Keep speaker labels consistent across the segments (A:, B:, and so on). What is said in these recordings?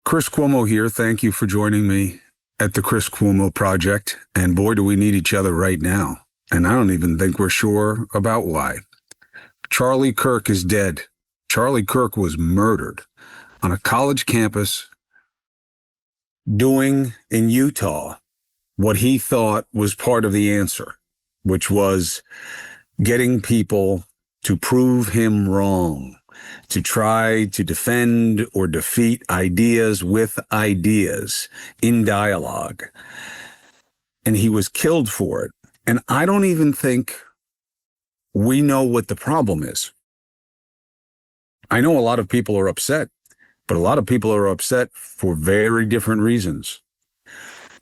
A: Chris Cuomo here. Thank you for joining me at the Chris Cuomo Project. And boy, do we need each other right now. And I don't even think we're sure about why. Charlie Kirk is dead. Charlie Kirk was murdered on a college campus doing in Utah what he thought was part of the answer, which was getting people to prove him wrong, to try to defend or defeat ideas with ideas in dialogue. And he was killed for it. And I don't even think we know what the problem is. I know a lot of people are upset, but a lot of people are upset for very different reasons.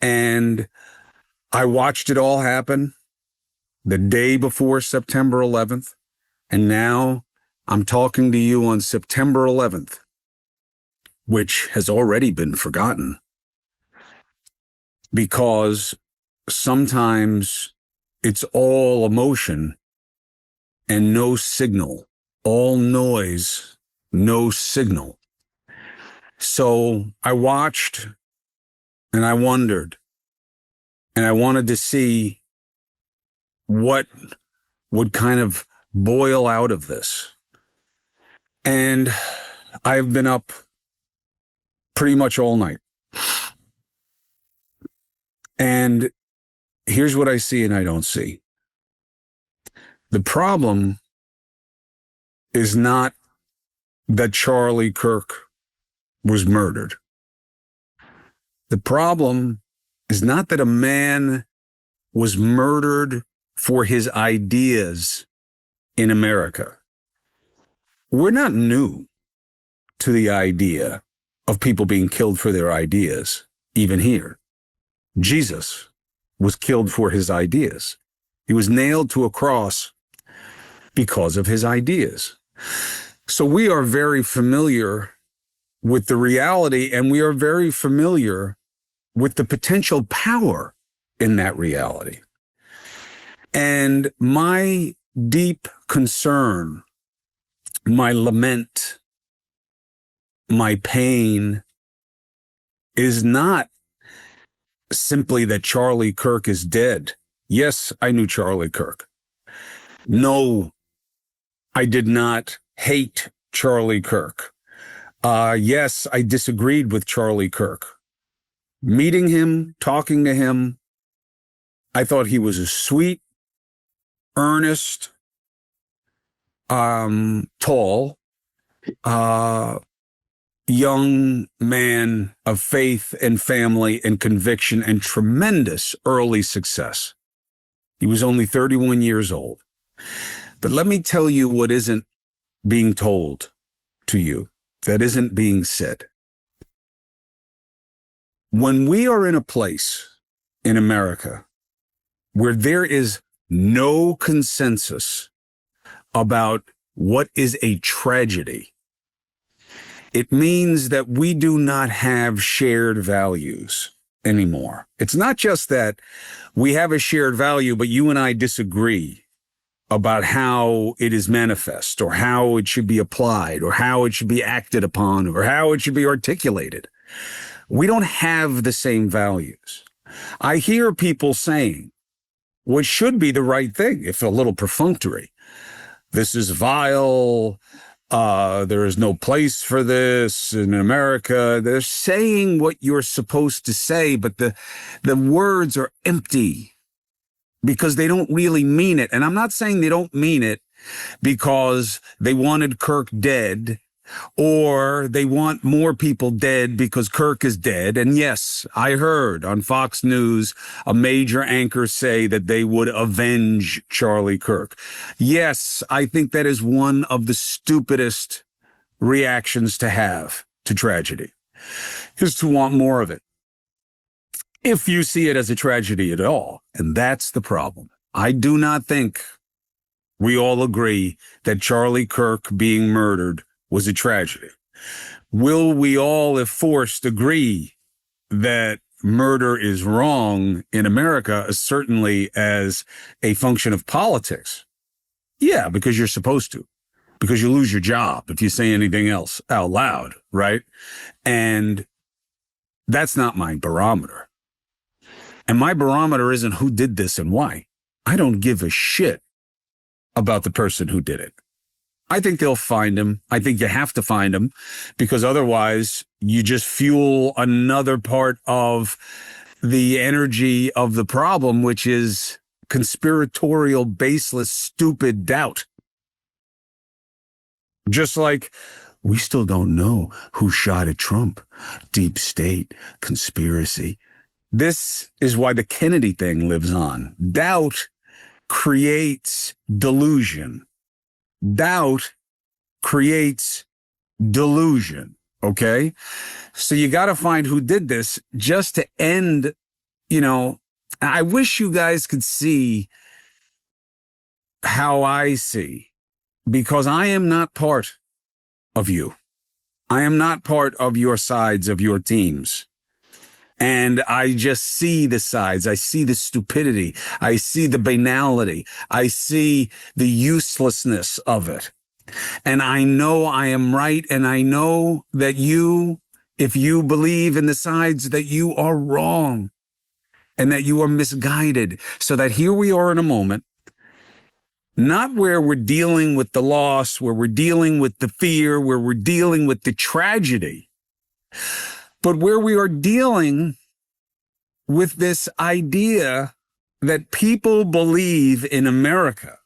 A: And I watched it all happen the day before September 11th. And now I'm talking to you on September 11th, which has already been forgotten, because sometimes it's all emotion and no signal, all noise, no signal. So I watched and I wondered, and I wanted to see what would kind of boil out of this. And I've been up pretty much all night. And here's what I see and I don't see. The problem is not that Charlie Kirk was murdered. The problem is not that a man was murdered for his ideas in America. We're not new to the idea of people being killed for their ideas, even here. Jesus was killed for his ideas. He was nailed to a cross because of his ideas. So we are very familiar with the reality, and we are very familiar with the potential power in that reality. And my deep concern, my lament, my pain is not simply that Charlie Kirk is dead. Yes, I knew Charlie Kirk. No, I did not hate Charlie Kirk. Yes, I disagreed with Charlie Kirk. Meeting him, talking to him, I thought he was a sweet, earnest, tall, young man of faith and family and conviction and tremendous early success. He was only 31 years old. But let me tell you what isn't being told to you, that isn't being said. When we are in a place in America where there is no consensus about what is a tragedy, it means that we do not have shared values anymore. It's not just that we have a shared value, but you and I disagree about how it is manifest, or how it should be applied, or how it should be acted upon, or how it should be articulated. We don't have the same values. I hear people saying what should be the right thing, if a little perfunctory. This is vile. There is no place for this in America. They're saying what you're supposed to say, but the words are empty because they don't really mean it. And I'm not saying they don't mean it because they wanted Kirk dead, or they want more people dead because Kirk is dead. And yes, I heard on Fox News a major anchor say that they would avenge Charlie Kirk. Yes, I think that is one of the stupidest reactions to have to tragedy, is to want more of it, if you see it as a tragedy at all. And that's the problem. I do not think we all agree that Charlie Kirk being murdered was a tragedy. Will we all, if forced, agree that murder is wrong in America, certainly as a function of politics? Yeah, because you're supposed to, because you lose your job if you say anything else out loud, right? And That's not my barometer. And my barometer isn't who did this and why. I don't give a shit about the person who did it. I think they'll find him. I think you have to find him, because otherwise you just fuel another part of the energy of the problem, which is conspiratorial, baseless, stupid doubt. Just like we still don't know who shot at Trump. Deep state, conspiracy. This is why the Kennedy thing lives on. Doubt creates delusion. Doubt creates delusion, okay? So you got to find who did this just to end, I wish you guys could see how I see, because I am not part of you. I am not part of your sides of your teams. And I just see the sides. I see the stupidity. I see the banality. I see the uselessness of it. And I know I am right. And I know that if you believe in the sides, that you are wrong and that you are misguided. So that here we are in a moment, not where we're dealing with the loss, where we're dealing with the fear, where we're dealing with the tragedy, but where we are dealing with this idea that people believe in America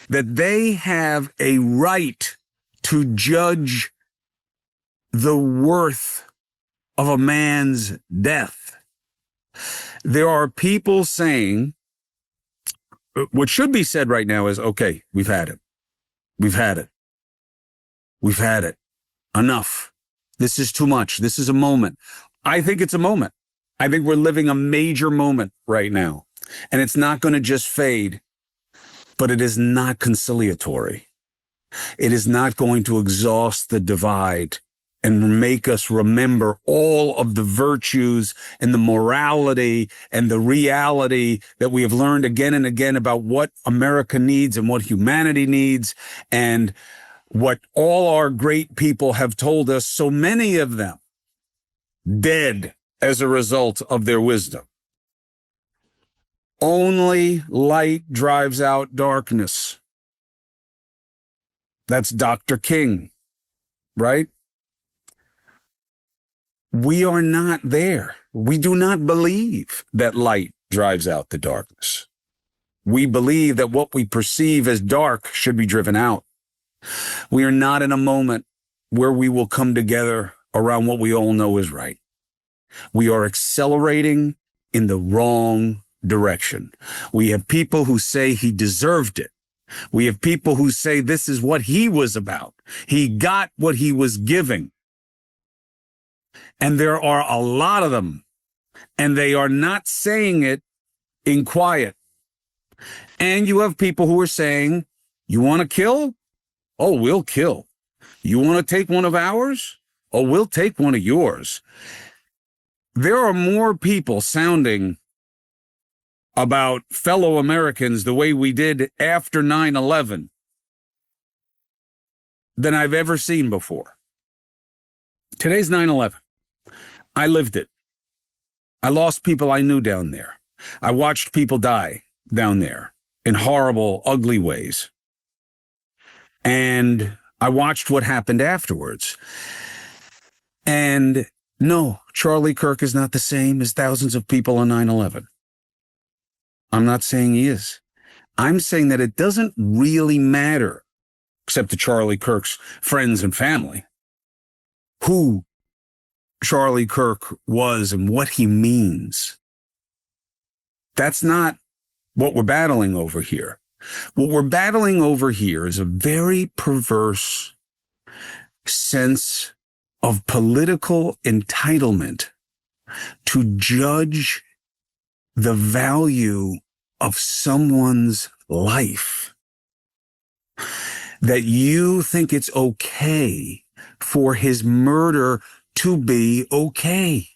A: that they have a right to judge the worth of a man's death. There are people saying, what should be said right now is, okay, we've had it. We've had it. We've had it. Enough. This is too much. This is a moment. I think it's a moment. I think we're living a major moment right now. And it's not going to just fade, but it is not conciliatory. It is not going to exhaust the divide and make us remember all of the virtues and the morality and the reality that we have learned again and again about what America needs and what humanity needs and what all our great people have told us, so many of them dead as a result of their wisdom. Only light drives out darkness. That's Dr. King, right? We are not there. We do not believe that light drives out the darkness. We believe that what we perceive as dark should be driven out. We are not in a moment where we will come together around what we all know is right. We are accelerating in the wrong direction. We have people who say he deserved it. We have people who say this is what he was about. He got what he was giving. And there are a lot of them, and they are not saying it in quiet. And you have people who are saying, you want to kill? Oh, we'll kill. You want to take one of ours? Oh, we'll take one of yours. There are more people sounding about fellow Americans the way we did after 9/11 than I've ever seen before. Today's 9/11. I lived it. I lost people I knew down there. I watched people die down there in horrible, ugly ways. And I watched what happened afterwards. And no, Charlie Kirk is not the same as thousands of people on 9/11. I'm not saying he is. I'm saying that it doesn't really matter, except to Charlie Kirk's friends and family, who Charlie Kirk was and what he means. That's not what we're battling over here. What we're battling over here is a very perverse sense of political entitlement to judge the value of someone's life. That you think it's okay for his murder to be okay.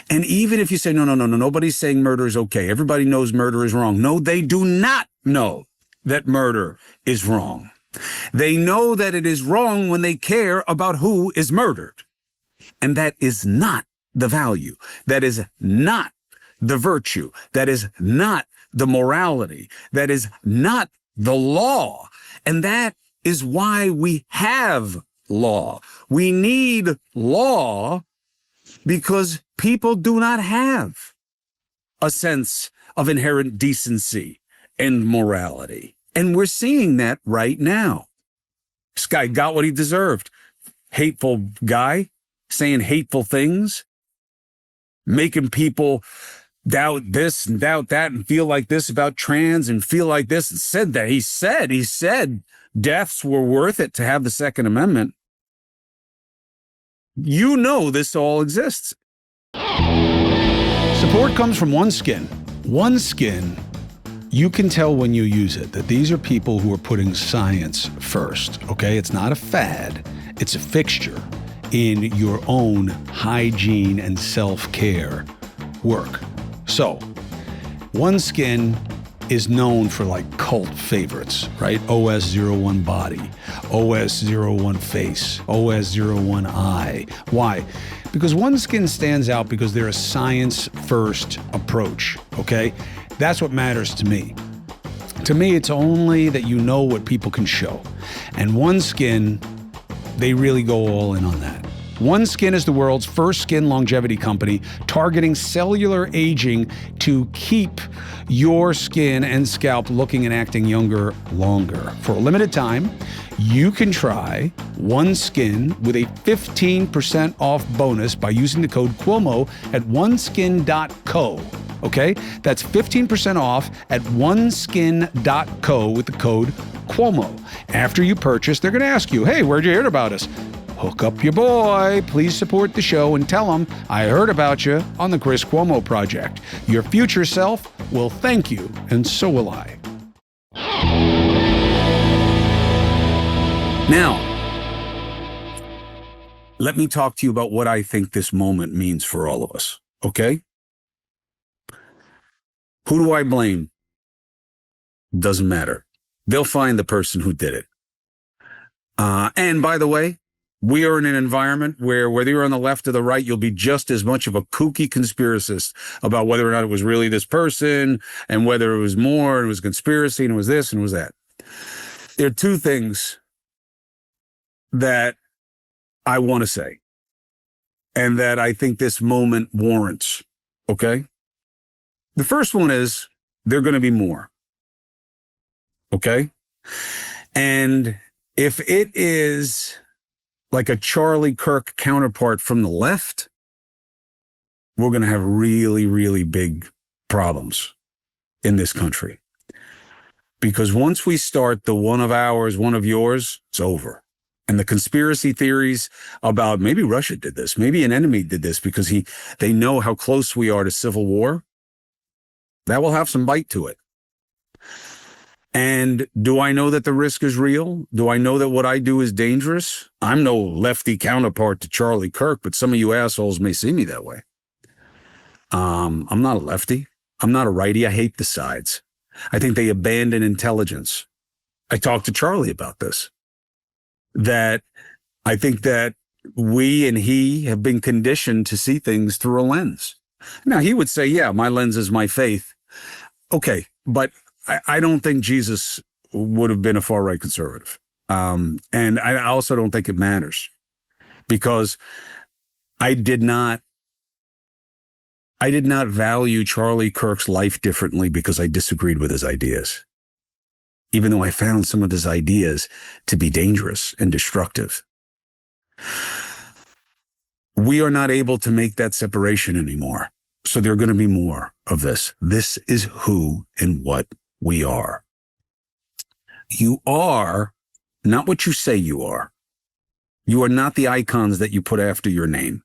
A: And even if you say, no, nobody's saying murder is okay. Everybody knows murder is wrong. No, they do not know that murder is wrong. They know that it is wrong when they care about who is murdered. And that is not the value. That is not the virtue. That is not the morality. That is not the law. And that is why we have law. We need law because people do not have a sense of inherent decency and morality. And we're seeing that right now. This guy got what he deserved. Hateful guy saying hateful things, making people doubt this and doubt that and feel like this about trans and feel like this and said that. He said deaths were worth it to have the Second Amendment. You know this all exists.
B: Support comes from OneSkin. OneSkin, you can tell when you use it that these are people who are putting science first, okay? It's not a fad. It's a fixture in your own hygiene and self-care work. So, OneSkin is known for like cult favorites, right? OS01 body, OS01 face, OS01 eye. Why? Because OneSkin stands out because they're a science-first approach, okay? That's what matters to me. To me, it's only that you know what people can show. And OneSkin, they really go all in on that. OneSkin is the world's first skin longevity company targeting cellular aging to keep your skin and scalp looking and acting younger longer. For a limited time, you can try OneSkin with a 15% off bonus by using the code Cuomo at oneskin.co. Okay? That's 15% off at oneskin.co with the code Cuomo. After you purchase, they're going to ask you, hey, where'd you hear about us? Hook up your boy. Please support the show and tell him I heard about you on the Chris Cuomo Project. Your future self will thank you, and so will I.
A: Now, let me talk to you about what I think this moment means for all of us, okay? Who do I blame? Doesn't matter. They'll find the person who did it. And by the way, we are in an environment where whether you're on the left or the right, you'll be just as much of a kooky conspiracist about whether or not it was really this person and whether it was more and it was conspiracy and it was this and it was that. There are two things that I want to say and that I think this moment warrants, okay? The first one is there are going to be more, okay? And if it is like a Charlie Kirk counterpart from the left, we're going to have really, really big problems in this country. Because once we start the one of ours, one of yours, it's over. And the conspiracy theories about maybe Russia did this, maybe an enemy did this because they know how close we are to civil war, that will have some bite to it. And do I know that the risk is real? Do I know that what I do is dangerous? I'm no lefty counterpart to Charlie Kirk, but some of you assholes may see me that way. I'm not a lefty. I'm not a righty. I hate the sides. I think they abandon intelligence. I talked to Charlie about this, that I think that we and he have been conditioned to see things through a lens. Now, he would say, yeah, my lens is my faith. Okay, but I don't think Jesus would have been a far-right conservative. And I also don't think it matters because I did not value Charlie Kirk's life differently because I disagreed with his ideas, even though I found some of his ideas to be dangerous and destructive. We are not able to make that separation anymore. So there are going to be more of this. This is who and what we are. You are not what you say you are. You are not the icons that you put after your name.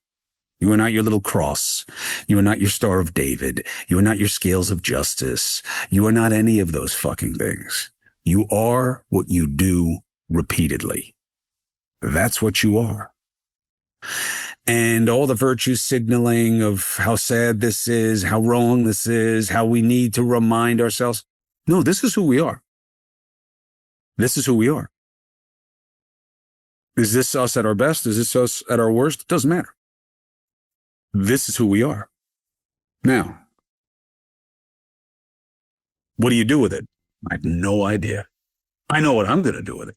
A: You are not your little cross. You are not your Star of David. You are not your scales of justice. You are not any of those fucking things. You are what you do repeatedly. That's what you are. And all the virtue signaling of how sad this is, how wrong this is, how we need to remind ourselves. No, this is who we are. This is who we are. Is this us at our best? Is this us at our worst? It doesn't matter. This is who we are. Now, what do you do with it? I have no idea. I know what I'm going to do with it,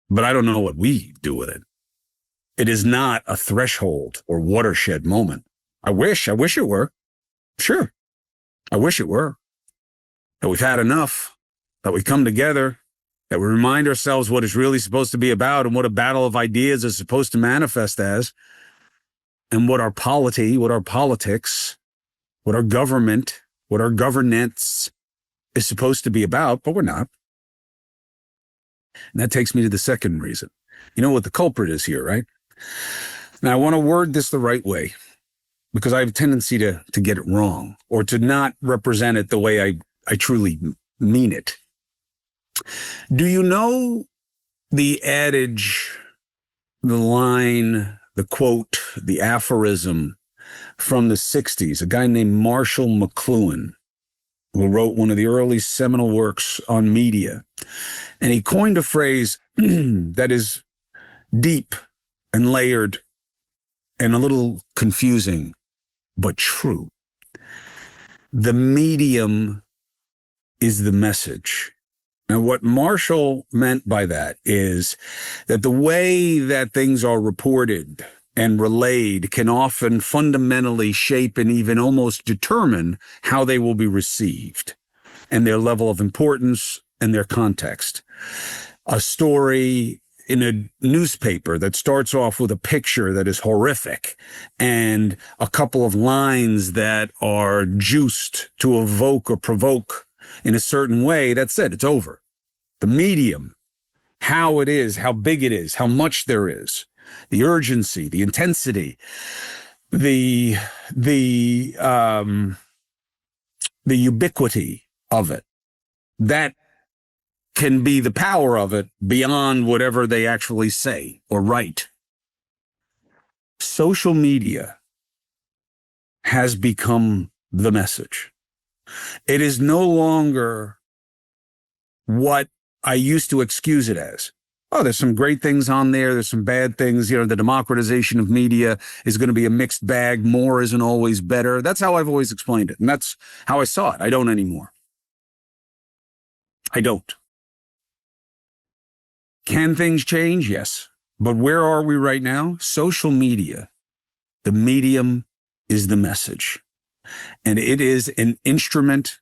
A: but I don't know what we do with it. It is not a threshold or watershed moment. I wish it were. Sure. I wish it were. That we've had enough, that we come together, that we remind ourselves what it's really supposed to be about and what a battle of ideas is supposed to manifest as, and what our polity, what our politics, what our government, what our governance is supposed to be about, but we're not. And that takes me to the second reason. You know what the culprit is here, right? Now, I want to word this the right way because I have a tendency to get it wrong or to not represent it the way I truly mean it. Do you know the adage, the line, the quote, the aphorism from the 60s, a guy named Marshall McLuhan, who wrote one of the early seminal works on media. And he coined a phrase that is deep and layered and a little confusing, but true. The medium is the message. Now, what Marshall meant by that is that the way that things are reported and relayed can often fundamentally shape and even almost determine how they will be received and their level of importance and their context. A story in a newspaper that starts off with a picture that is horrific and a couple of lines that are juiced to evoke or provoke in a certain way, that's it, it's over. The medium, how it is, how big it is, how much there is, the urgency, the intensity, the ubiquity of it, that can be the power of it beyond whatever they actually say or write. Social media has become the message. It is no longer what I used to excuse it as. Oh, there's some great things on there. There's some bad things. The democratization of media is going to be a mixed bag. More isn't always better. That's how I've always explained it. And that's how I saw it. I don't anymore. I don't. Can things change? Yes. But where are we right now? Social media. The medium is the message. And it is an instrument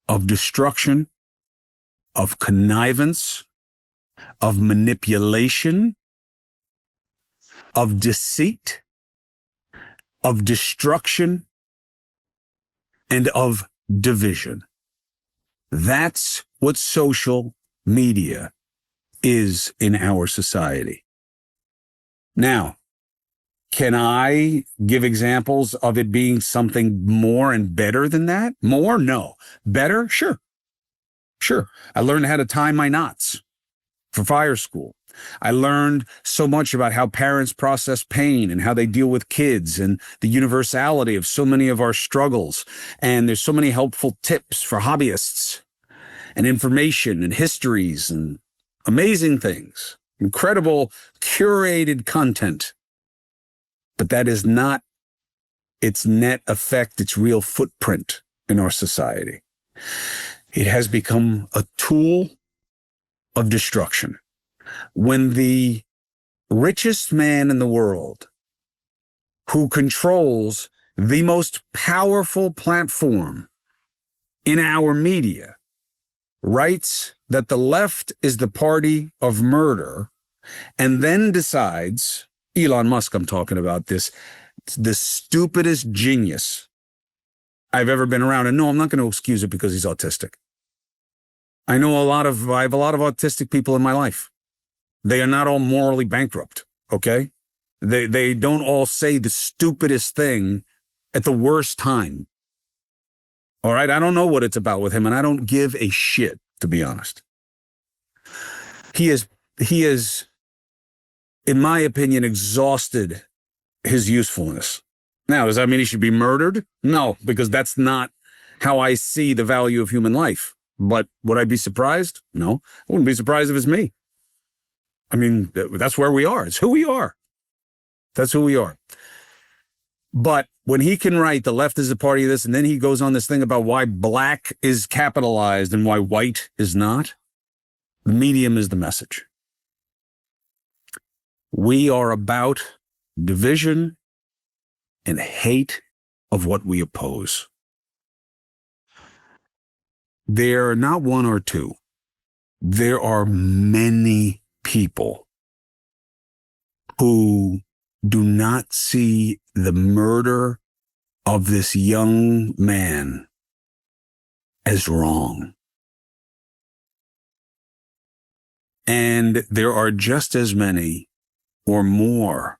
A: of destruction, of connivance, of manipulation, of deceit, of destruction, and of division. That's what social media is in our society. Now, can I give examples of it being something more and better than that? More? No. Better? Sure. Sure. I learned how to tie my knots for fire school. I learned so much about how parents process pain and how they deal with kids and the universality of so many of our struggles. And there's so many helpful tips for hobbyists and information and histories and amazing things, incredible curated content. But that is not its net effect, its real footprint in our society. It has become a tool of destruction. When the richest man in the world, who controls the most powerful platform in our media, writes that the left is the party of murder, and then decides, Elon Musk I'm talking about, the stupidest genius I've ever been around. And no, I'm not going to excuse it because he's autistic. I have a lot of autistic people in my life. They are not all morally bankrupt, okay? They don't all say the stupidest thing at the worst time. All right, I don't know what it's about with him, and I don't give a shit, to be honest. He is, in my opinion, exhausted his usefulness. Now, does that mean he should be murdered? No, because that's not how I see the value of human life. But would I be surprised? No, I wouldn't be surprised if it's me. I mean, that's where we are. It's who we are. That's who we are. But when he can write the left is a party of this, and then he goes on this thing about why black is capitalized and why white is not, the medium is the message. We are about division and hate of what we oppose. There are not one or two. There are many people who do not see the murder of this young man as wrong. And there are just as many or more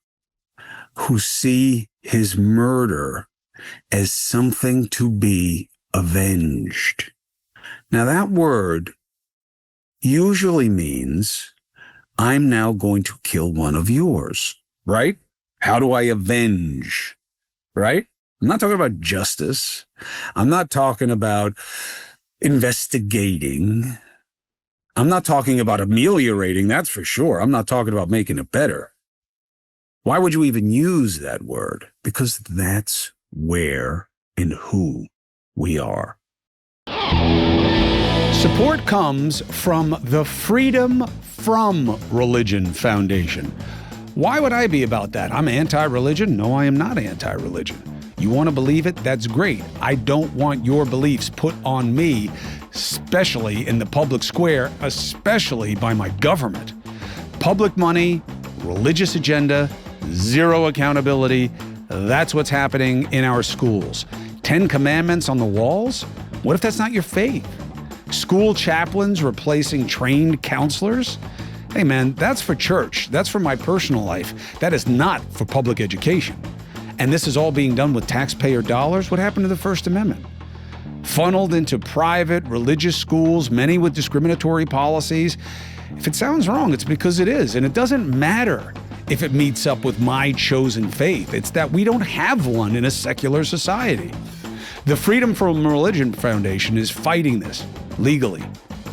A: who see his murder as something to be avenged. Now, that word usually means I'm now going to kill one of yours, right? How do I avenge, right? I'm not talking about justice. I'm not talking about investigating. I'm not talking about ameliorating, that's for sure. I'm not talking about making it better. Why would you even use that word? Because that's where and who we are.
B: Support comes from the Freedom from Religion Foundation. Why would I be about that? I'm anti-religion? No, I am not anti-religion. You want to believe it? That's great. I don't want your beliefs put on me, especially in the public square, especially by my government. Public money, religious agenda, zero accountability. That's what's happening in our schools. 10 commandments on the walls? What if that's not your faith? School chaplains replacing trained counselors? Hey man, that's for church. That's for my personal life. That is not for public education. And this is all being done with taxpayer dollars? What happened to the First Amendment? Funneled into private religious schools, many with discriminatory policies. If it sounds wrong, it's because it is. And it doesn't matter if it meets up with my chosen faith. It's that we don't have one in a secular society. The Freedom from Religion Foundation is fighting this legally,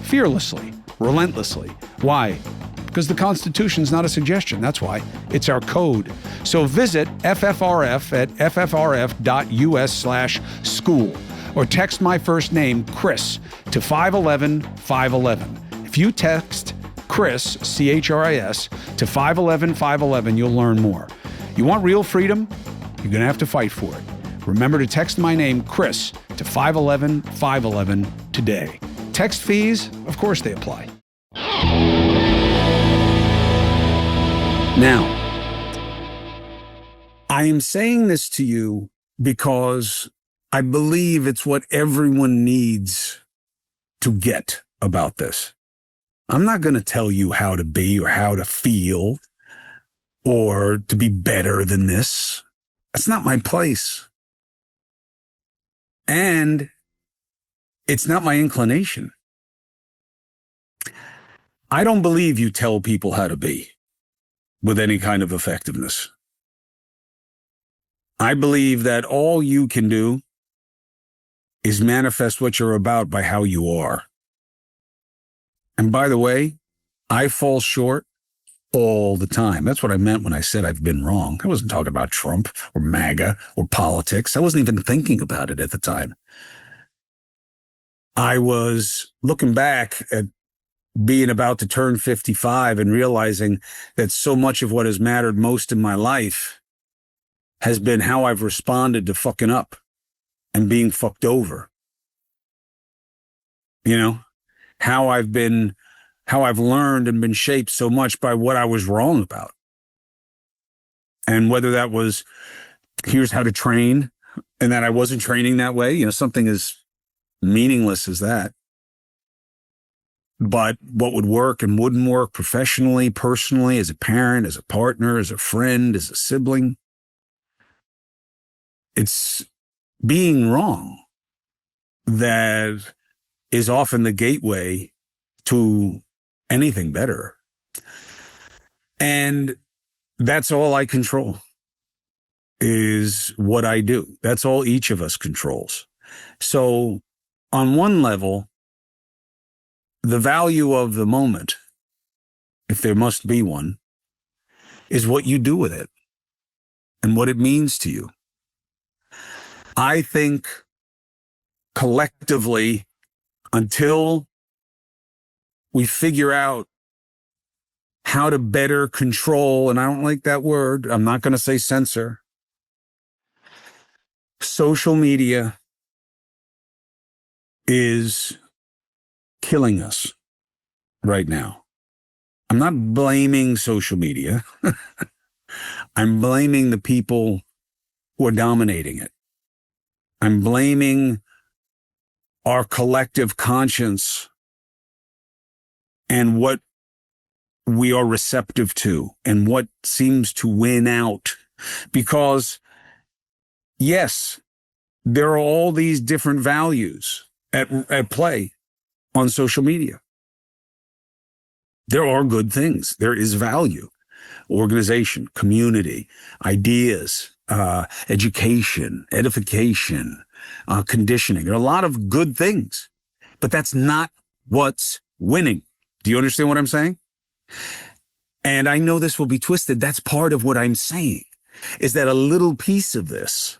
B: fearlessly, relentlessly. Why? Because the Constitution's not a suggestion. That's why. It's our code. So visit FFRF at ffrf.us/school or text my first name, Chris, to 511-511. If you text Chris, C-H-R-I-S, to 511-511, you'll learn more. You want real freedom? You're going to have to fight for it. Remember to text my name, Chris, to 511-511 today. Text fees, of course they apply.
A: Now, I am saying this to you because I believe it's what everyone needs to get about this. I'm not going to tell you how to be or how to feel or to be better than this. That's not my place. And it's not my inclination. I don't believe you tell people how to be with any kind of effectiveness. I believe that all you can do is manifest what you're about by how you are. And by the way, I fall short all the time. That's what I meant when I said I've been wrong. I wasn't talking about Trump or MAGA or politics. I wasn't even thinking about it at the time. I was looking back at being about to turn 55 and realizing that so much of what has mattered most in my life has been how I've responded to fucking up and being fucked over. You know, how I've learned and been shaped so much by what I was wrong about. And whether that was, here's how to train, and that I wasn't training that way, you know, something as meaningless as that. But what would work and wouldn't work professionally, personally, as a parent, as a partner, as a friend, as a sibling. It's being wrong that is often the gateway to anything better. And that's all I control, is what I do. That's all each of us controls. So on one level, the value of the moment, if there must be one, is what you do with it and what it means to you. I think collectively, until we figure out how to better control, and I don't like that word, I'm not going to say censor, social media is killing us right now. I'm not blaming social media. I'm blaming the people who are dominating it. I'm blaming our collective conscience and what we are receptive to and what seems to win out. Because, yes, there are all these different values at play on social media. There are good things. There is value, organization, community, ideas, education, edification, conditioning. There are a lot of good things, but that's not what's winning. Do you understand what I'm saying? And I know this will be twisted. That's part of what I'm saying, is that a little piece of this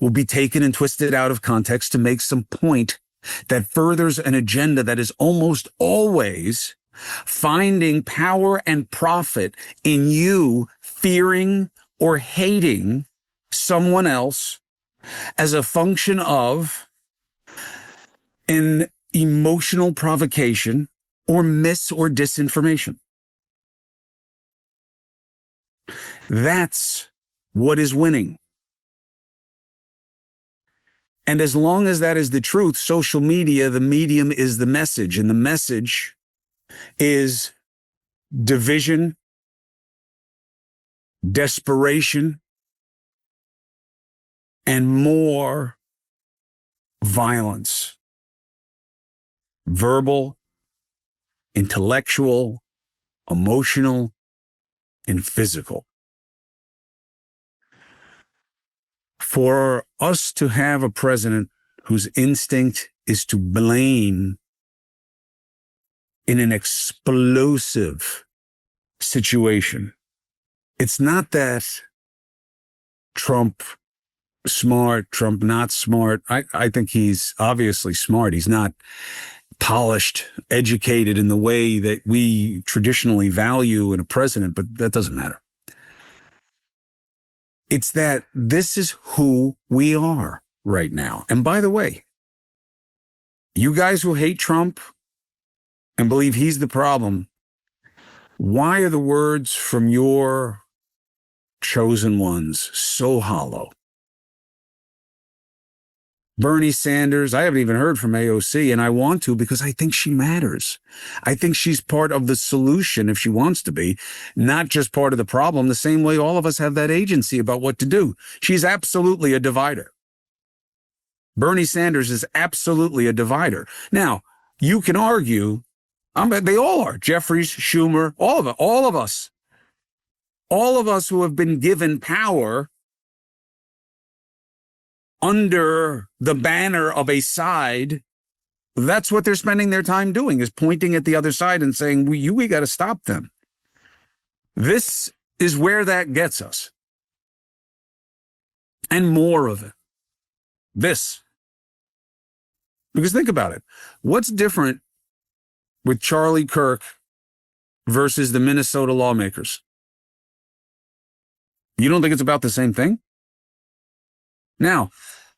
A: will be taken and twisted out of context to make some point that furthers an agenda that is almost always finding power and profit in you fearing or hating someone else as a function of an emotional provocation or mis or disinformation. That's what is winning. And as long as that is the truth, social media, the medium is the message, and the message is division, desperation, and more violence. Verbal, intellectual, emotional, and physical. For us to have a president whose instinct is to blame in an explosive situation, it's not that Trump smart, Trump not smart. I think he's obviously smart. He's not polished, educated in the way that we traditionally value in a president, but that doesn't matter. It's that this is who we are right now. And by the way, you guys who hate Trump and believe he's the problem, why are the words from your chosen ones so hollow? Bernie Sanders, I haven't even heard from AOC, and I want to because I think she matters. I think she's part of the solution if she wants to be, not just part of the problem, the same way all of us have that agency about what to do. She's absolutely a divider. Bernie Sanders is absolutely a divider. Now, you can argue, they all are, Jeffries, Schumer, all of us who have been given power under the banner of a side, that's what they're spending their time doing, is pointing at the other side and saying, we got to stop them. This is where that gets us. And more of it. This. Because think about it. What's different with Charlie Kirk versus the Minnesota lawmakers? You don't think it's about the same thing? Now,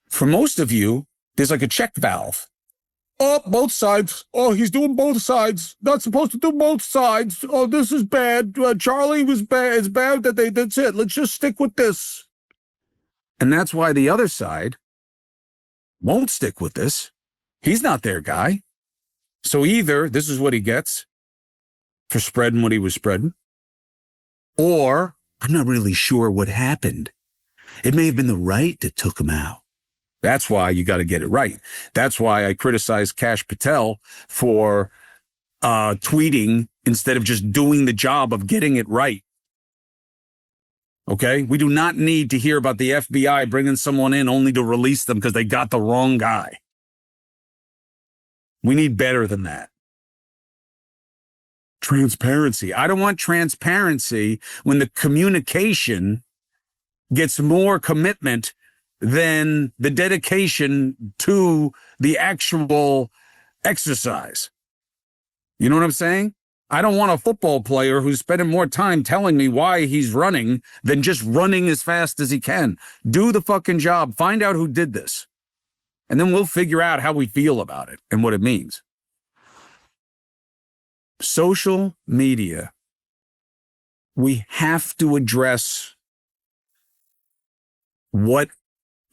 A: for most of you, there's like a check valve. Oh, both sides. Oh, he's doing both sides. Not supposed to do both sides. Oh, this is bad. Charlie was bad. It's bad that that's it. Let's just stick with this. And that's why the other side won't stick with this. He's not their guy. So either this is what he gets for spreading what he was spreading, or I'm not really sure what happened. It may have been the right that took him out. That's why you got to get it right. That's why I criticize Kash Patel for tweeting instead of just doing the job of getting it right. Okay? We do not need to hear about the FBI bringing someone in only to release them because they got the wrong guy. We need better than that. Transparency. I don't want transparency when the communication gets more commitment than the dedication to the actual exercise. You know what I'm saying? I don't want a football player who's spending more time telling me why he's running than just running as fast as he can. Do the fucking job. Find out who did this. And then we'll figure out how we feel about it and what it means. Social media. We have to address what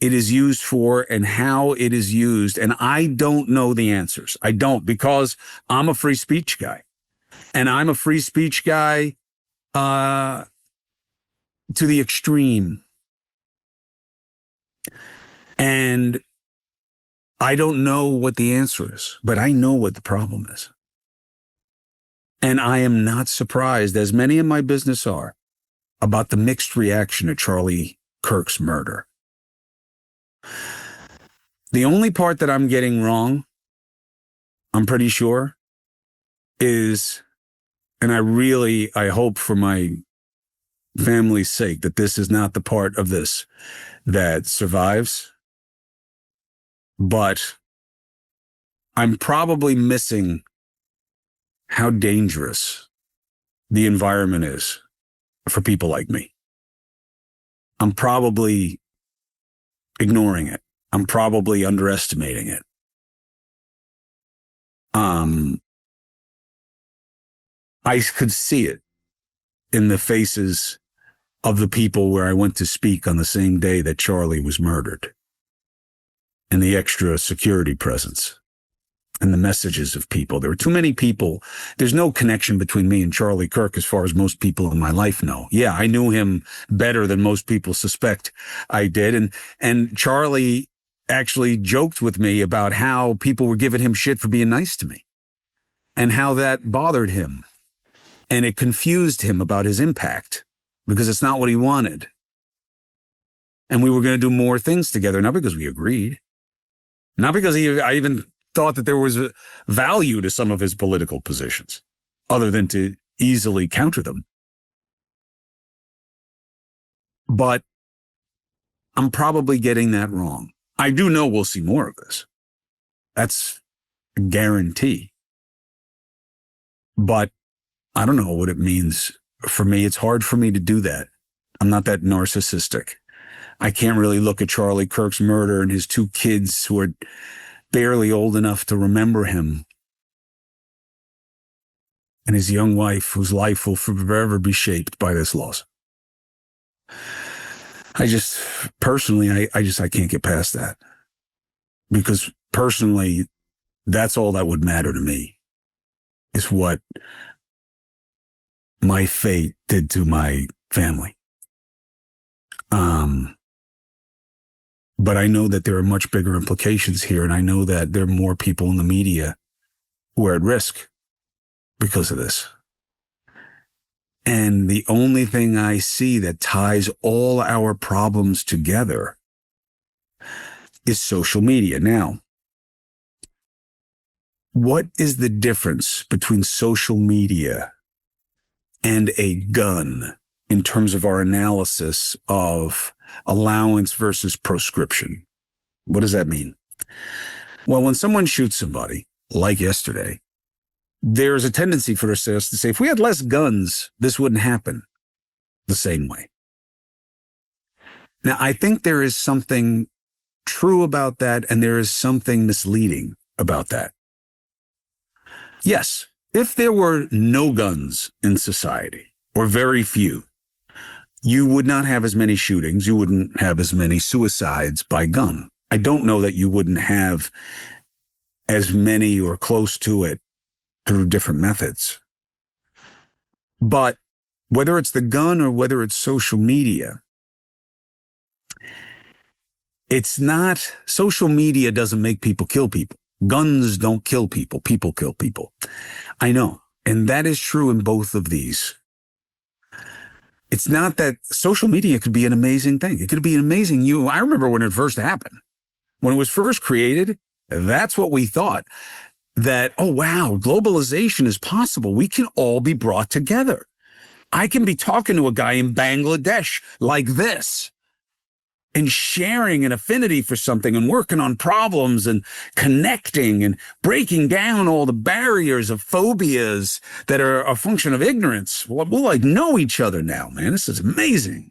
A: it is used for and how it is used. And I don't know the answers. I don't, because I'm a free speech guy. And I'm a free speech guy to the extreme. And I don't know what the answer is, but I know what the problem is. And I am not surprised, as many in my business are, about the mixed reaction to Charlie Kirk's murder. The only part that I'm getting wrong, I'm pretty sure, is, and I hope for my family's sake that this is not the part of this that survives, but I'm probably missing how dangerous the environment is for people like me. I'm probably ignoring it. I'm probably underestimating it. I could see it in the faces of the people where I went to speak on the same day that Charlie was murdered, and the extra security presence and the messages of people. There were too many people. There's no connection between me and Charlie Kirk as far as most people in my life know. Yeah, I knew him better than most people suspect I did. And Charlie actually joked with me about how people were giving him shit for being nice to me and how that bothered him. And it confused him about his impact because it's not what he wanted. And we were going to do more things together, not because we agreed, not because I even thought that there was a value to some of his political positions, other than to easily counter them. But I'm probably getting that wrong. I do know we'll see more of this. That's a guarantee. But I don't know what it means for me. It's hard for me to do that. I'm not that narcissistic. I can't really look at Charlie Kirk's murder and his two kids who are barely old enough to remember him, and his young wife whose life will forever be shaped by this loss. I can't get past that, because personally, that's all that would matter to me, is what my fate did to my family. But I know that there are much bigger implications here, and I know that there are more people in the media who are at risk because of this. And the only thing I see that ties all our problems together is social media. Now, what is the difference between social media and a gun in terms of our analysis of allowance versus proscription? What does that mean? Well, when someone shoots somebody, like yesterday, there's a tendency for us to say, if we had less guns, this wouldn't happen the same way. Now, I think there is something true about that, and there is something misleading about that. Yes, if there were no guns in society, or very few, you would not have as many shootings. You wouldn't have as many suicides by gun. I don't know that you wouldn't have as many or close to it through different methods. But whether it's the gun or whether it's social media, social media doesn't make people kill people. Guns don't kill people. People kill people. I know. And that is true in both of these. It's not that social media could be an amazing thing. It could be an amazing I remember when it first happened. When it was first created, that's what we thought. That, oh, wow, globalization is possible. We can all be brought together. I can be talking to a guy in Bangladesh like this. and sharing an affinity for something and working on problems and connecting and breaking down all the barriers of phobias that are a function of ignorance. We'll like know each other now, man. This is amazing.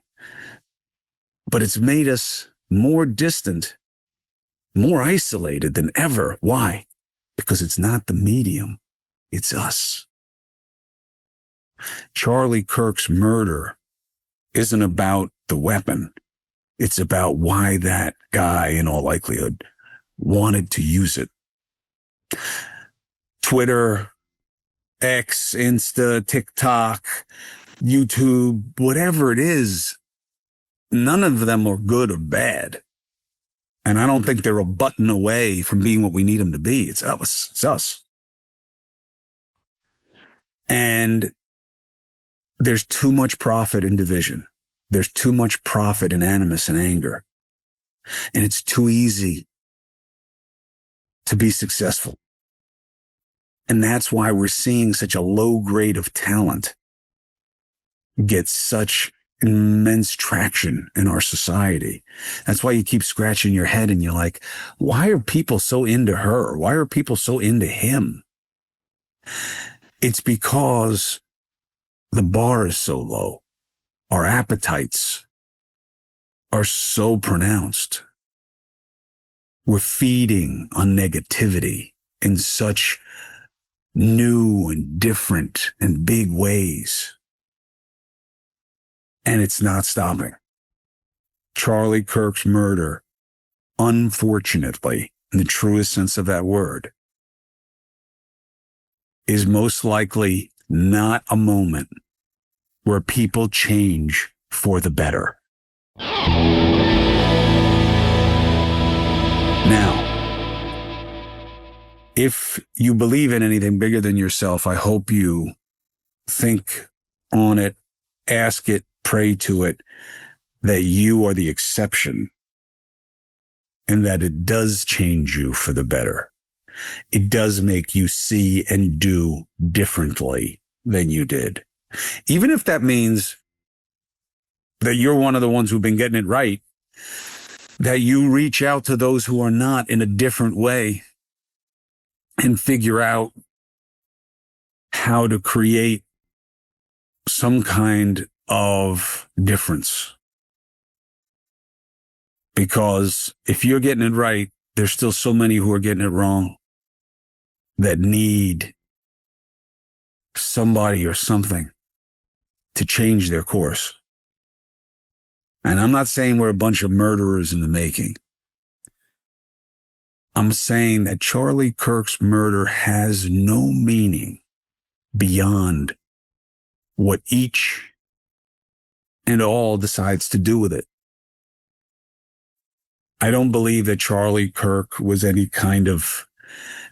A: But it's made us more distant, more isolated than ever. Why? Because it's not the medium, it's us. Charlie Kirk's murder isn't about the weapon. It's about why that guy, in all likelihood, wanted to use it. Twitter, X, Insta, TikTok, YouTube, whatever it is, none of them are good or bad. And I don't think they're a button away from being what we need them to be. It's us. It's us. And there's too much profit in division. There's too much profit in animus and anger. And it's too easy to be successful. And that's why we're seeing such a low grade of talent get such immense traction in our society. That's why you keep scratching your head and you're like, why are people so into her? Why are people so into him? It's because the bar is so low. Our appetites are so pronounced. We're feeding on negativity in such new and different and big ways. And it's not stopping. Charlie Kirk's murder, unfortunately, in the truest sense of that word, is most likely not a moment where people change for the better. Now, if you believe in anything bigger than yourself, I hope you think on it, ask it, pray to it, that you are the exception and that it does change you for the better. It does make you see and do differently than you did. Even if that means that you're one of the ones who've been getting it right, that you reach out to those who are not in a different way and figure out how to create some kind of difference. Because if you're getting it right, there's still so many who are getting it wrong that need somebody or something to change their course. And I'm not saying we're a bunch of murderers in the making. I'm saying that Charlie Kirk's murder has no meaning beyond what each and all decides to do with it. I don't believe that Charlie Kirk was any kind of,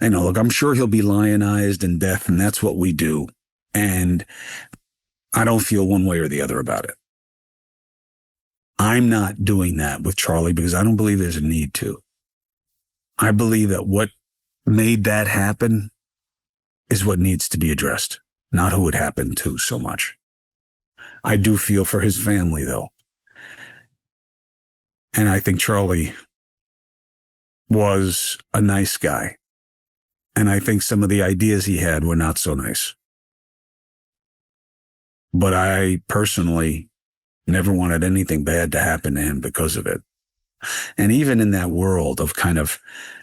A: look, I'm sure he'll be lionized in death, and that's what we do. And I don't feel one way or the other about it. I'm not doing that with Charlie because I don't believe there's a need to. I believe that what made that happen is what needs to be addressed, not who it happened to so much. I do feel for his family, though. And I think Charlie was a nice guy. And I think some of the ideas he had were not so nice. But I personally never wanted anything bad to happen to him because of it. And even in that world of kind of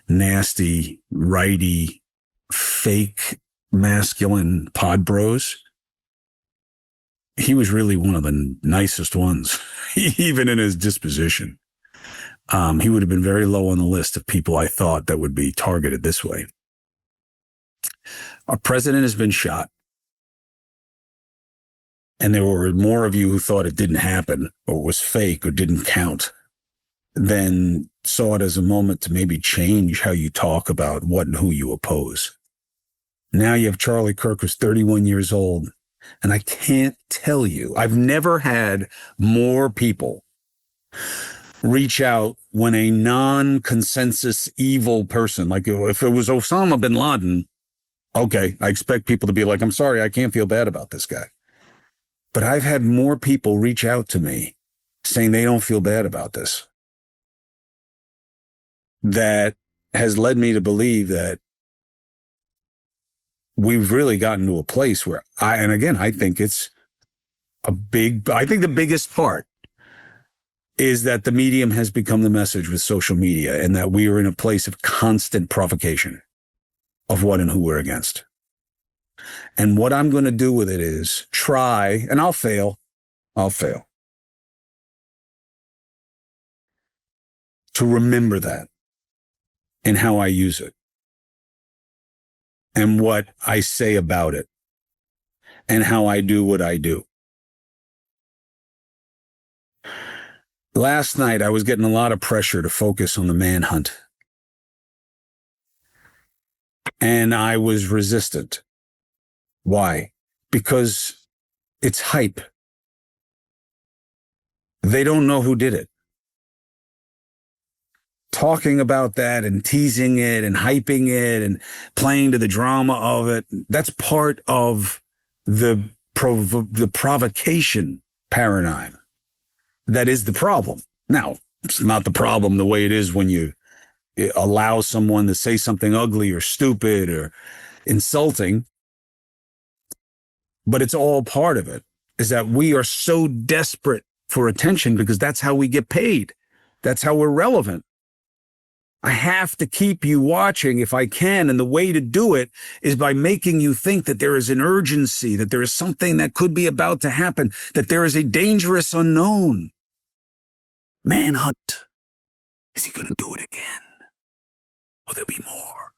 A: nasty, righty, fake, masculine pod bros, he was really one of the nicest ones, even in his disposition. He would have been very low on the list of people I thought that would be targeted this way. Our president has been shot. And there were more of you who thought it didn't happen or was fake or didn't count than saw it as a moment to maybe change how you talk about what and who you oppose. Now you have Charlie Kirk, who's 31 years old. And I can't tell you, I've never had more people reach out when a non-consensus evil person, like if it was Osama bin Laden, okay, I expect people to be like, I'm sorry, I can't feel bad about this guy. But I've had more people reach out to me saying they don't feel bad about this. that has led me to believe that we've really gotten to a place where I think it's I think the biggest part is that the medium has become the message with social media, and that we are in a place of constant provocation of what and who we're against. And what I'm going to do with it is try, and I'll fail, to remember that in how I use it and what I say about it and how I do what I do. Last night, I was getting a lot of pressure to focus on the manhunt. And I was resistant. Why? Because it's hype. They don't know who did it. Talking about that and teasing it and hyping it and playing to the drama of it, that's part of the provocation paradigm. That is the problem. Now, it's not the problem the way it is when you allow someone to say something ugly or stupid or insulting, but it's all part of it, is that we are so desperate for attention because that's how we get paid. That's how we're relevant. I have to keep you watching if I can, and the way to do it is by making you think that there is an urgency, that there is something that could be about to happen, that there is a dangerous unknown. Manhunt. Is he going to do it again? Will there be more?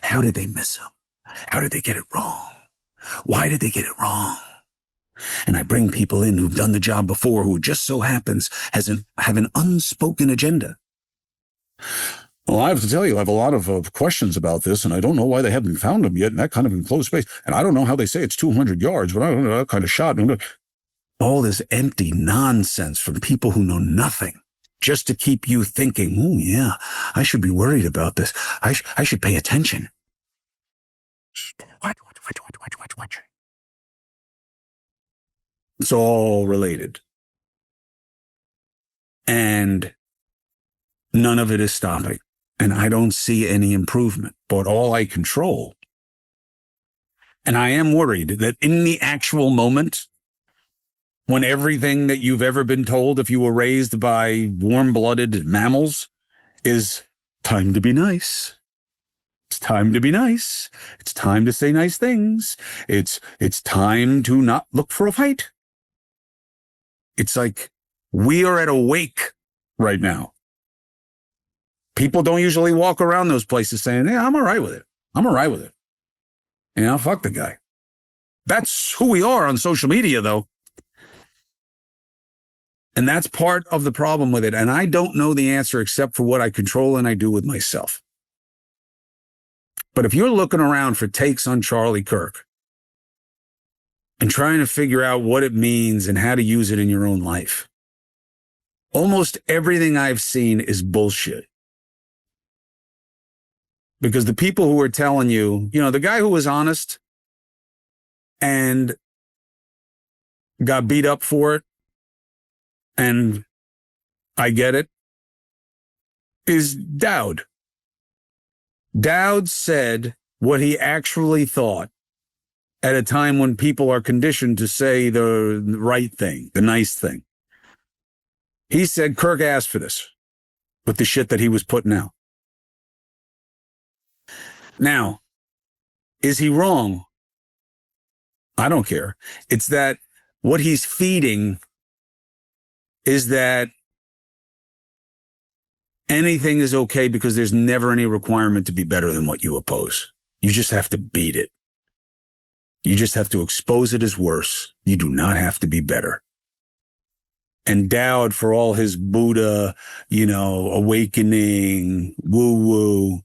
A: How did they miss him? How did they get it wrong? Why did they get it wrong? And I bring people in who've done the job before, who just so happens have an unspoken agenda. Well, I have to tell you, I have a lot of questions about this, and I don't know why they haven't found him yet in that kind of enclosed space. And I don't know how they say it's 200 yards, but I don't know that kind of shot. All this empty nonsense from people who know nothing, just to keep you thinking, oh, yeah, I should be worried about this. I should pay attention. Watch. It's all related. And none of it is stopping. And I don't see any improvement. But all I control, and I am worried that in the actual moment, when everything that you've ever been told if you were raised by warm-blooded mammals is time to be nice. It's time to be nice. It's time to say nice things. It's time to not look for a fight. It's like we are at a wake right now. People don't usually walk around those places saying, yeah, I'm all right with it. I'm all right with it. You know, fuck the guy. That's who we are on social media, though. And that's part of the problem with it. And I don't know the answer except for what I control and I do with myself. But if you're looking around for takes on Charlie Kirk and trying to figure out what it means and how to use it in your own life, almost everything I've seen is bullshit. Because the people who are telling you, you know, the guy who was honest and got beat up for it, and I get it, is Dowd. Dowd said what he actually thought at a time when people are conditioned to say the right thing, the nice thing. He said Kirk asked for this with the shit that he was putting out. Now, is he wrong? I don't care. It's that what he's feeding is that anything is okay because there's never any requirement to be better than what you oppose. You just have to beat it. You just have to expose it as worse. You do not have to be better. And Dowd, for all his Buddha, awakening, woo-woo,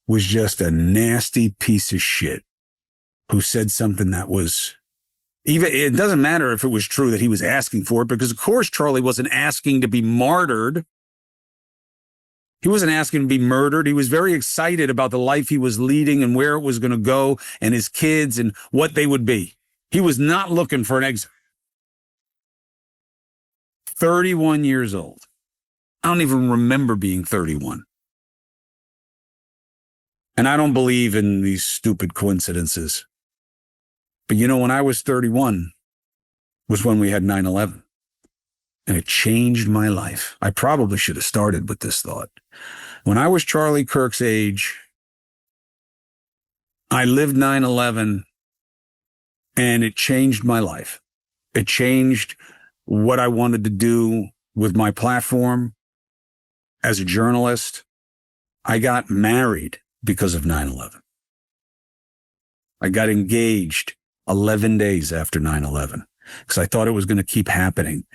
A: was just a nasty piece of shit who said something that was, even, it doesn't matter if it was true that he was asking for it, because of course Charlie wasn't asking to be martyred. He wasn't asking to be murdered. He was very excited about the life he was leading and where it was going to go and his kids and what they would be. He was not looking for an exit. 31 years old. I don't even remember being 31. And I don't believe in these stupid coincidences. But you know, when I was 31 was when we had 9/11. And it changed my life. I probably should have started with this thought. When I was Charlie Kirk's age, I lived 9/11 and it changed my life. It changed what I wanted to do with my platform as a journalist. I got married because of 9/11. I got engaged 11 days after 9/11 because I thought it was going to keep happening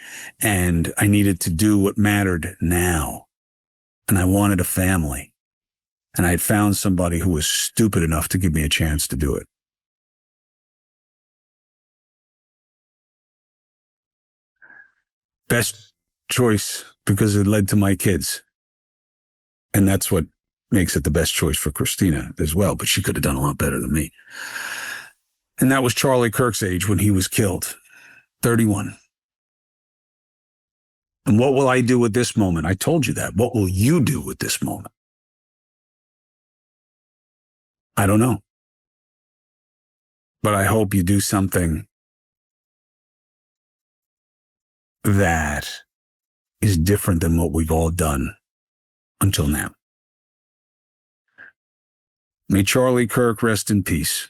A: and I needed to do what mattered now. And I wanted a family. And I had found somebody who was stupid enough to give me a chance to do it. Best choice because it led to my kids. And that's what makes it the best choice for Christina as well. But she could have done a lot better than me. And that was Charlie Kirk's age when he was killed. 31. And what will I do with this moment? I told you that. What will you do with this moment? I don't know. But I hope you do something that is different than what we've all done until now. May Charlie Kirk rest in peace.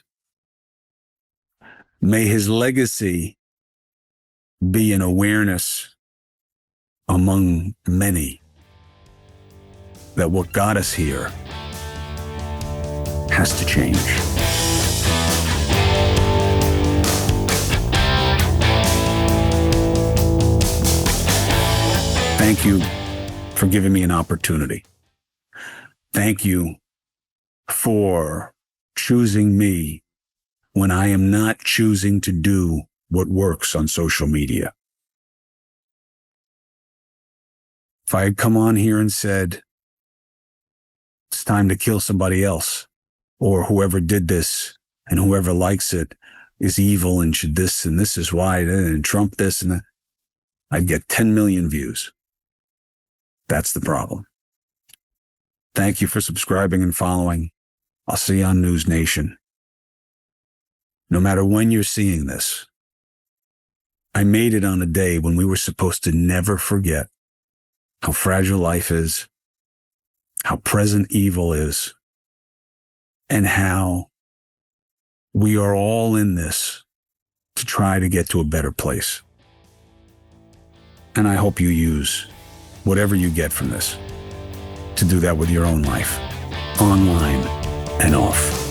A: May his legacy be an awareness among many that what got us here has to change. Thank you for giving me an opportunity. Thank you for choosing me when I am not choosing to do what works on social media. If I had come on here and said, it's time to kill somebody else, or whoever did this and whoever likes it is evil and should this and this is why, and Trump this and that, I'd get 10 million views. That's the problem. Thank you for subscribing and following. I'll see you on News Nation. No matter when you're seeing this, I made it on a day when we were supposed to never forget how fragile life is, how present evil is, and how we are all in this to try to get to a better place. And I hope you use whatever you get from this to do that with your own life, online and off.